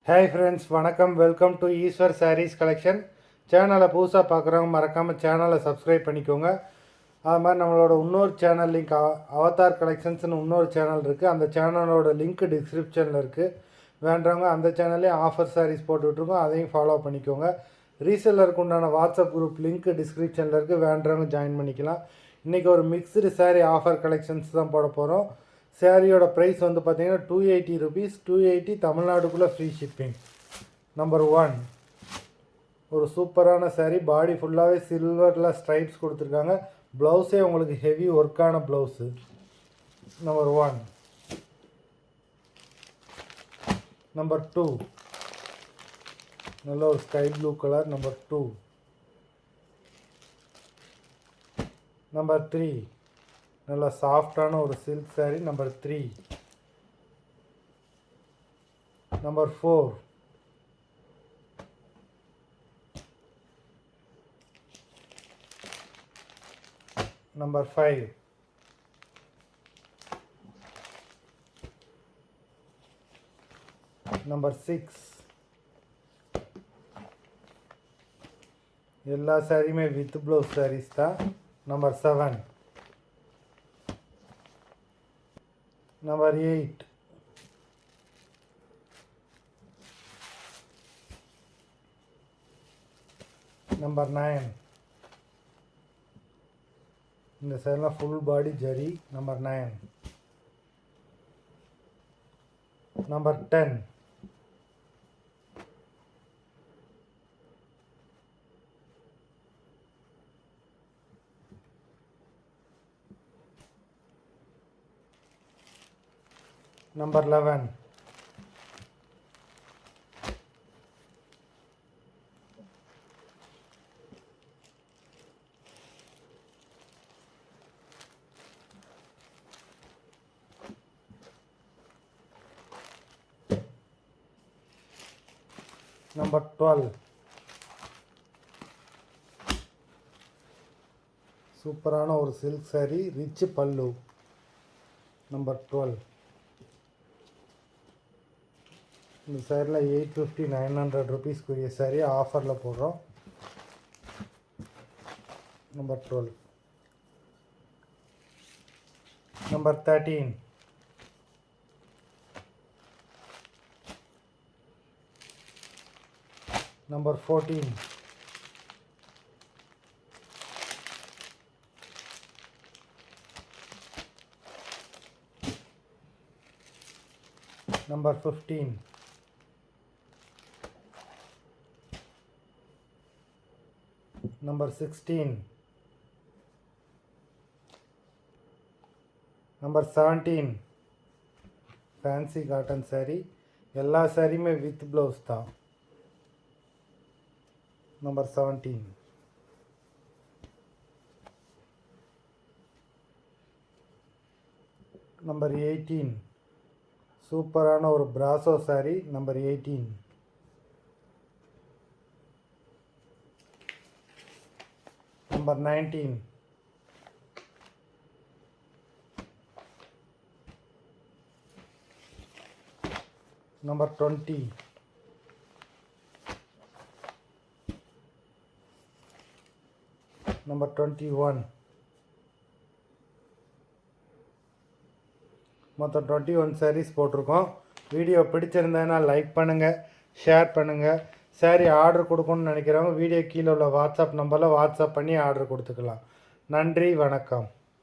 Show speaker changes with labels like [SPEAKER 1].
[SPEAKER 1] Hi friends, வணக்கம். Welcome to Eswar sarees collection. சேனலை புதுசாக பார்க்குறவங்க மறக்காமல் சேனலை சப்ஸ்கிரைப் பண்ணிக்கோங்க. அது மாதிரி நம்மளோட இன்னொரு சேனல் லிங்க் அவதார் கலெக்ஷன்ஸ்னு இன்னொரு சேனல் இருக்குது. அந்த சேனலோட லிங்க் டிஸ்கிரிப்ஷனில் இருக்குது. வேண்டவங்க அந்த சேனல்லையும் ஆஃபர் சாரீஸ் போட்டுட்ருக்கோம், அதையும் ஃபாலோ பண்ணிக்கோங்க. ரீசெல்லருக்கு உண்டான வாட்ஸ்அப் குரூப் லிங்க் டிஸ்கிரிப்ஷனில் இருக்குது, வேண்டவங்க ஜாயின் பண்ணிக்கலாம். இன்றைக்கி ஒரு மிக்ஸ்டு சாரீ ஆஃபர் கலெக்ஷன்ஸ் தான் போட போகிறோம். சாரியோட ப்ரைஸ் வந்து பார்த்தீங்கன்னா 280 ருபீஸ். 280 தமிழ்நாடுக்குள்ளே ஃப்ரீ ஷிப்பிங். நம்பர் 1 ஒரு சூப்பரான சாரீ. பாடி ஃபுல்லாகவே சில்வரில் ஸ்ட்ரைப்ஸ் கொடுத்துருக்காங்க. ப்ளவுஸே உங்களுக்கு ஹெவி ஒர்க்கான ப்ளவுஸு. நம்பர் 1. நம்பர் 2 நல்ல ஒரு sky blue colour. Number 2. Number 3 நல்லா சாஃப்டான ஒரு silk sari. Number 3. Number 4. Number 5. Number 6. எல்லா சாரியுமே வித் ப்ளவுஸ் சாரீஸ் தான். நம்பர் 7. நம்பர் 8. நம்பர் 9. இந்த சைடெலாம் full body zari. Number 9. Number 10. Number 11. Number 12. சூப்பரான ஒரு சில்க் சாரீ, ரிச் பல்லு. நம்பர் 12. இந்த சாரியில் 850 900 ருபீஸ்க்குரிய சாரீ ஆஃபரில் போடுறோம். Number 12. Number 13. Number 14. Number 15. Number 16. Number 17. Fancy cotton sari. எல்லா சாரியுமே வித் ப்ளவுஸ் தான். நம்பர் 17. நம்பர் 18. சூப்பரான ஒரு brasso sari. Number 18. Number 19. Number 20. Number 21. மொத்தம் 21 சாரீஸ் போட்டிருக்கோம். வீடியோ பிடிச்சிருந்ததுன்னா லைக் பண்ணுங்கள், ஷேர் பண்ணுங்கள். சாரீ ஆர்டர் கொடுக்கணும்னு நினைக்கிறவங்க வீடியோ கீழே உள்ள வாட்ஸ்அப் நம்பரில் வாட்ஸ்அப் பண்ணி ஆர்டர் கொடுத்துக்கலாம். நன்றி, வணக்கம்.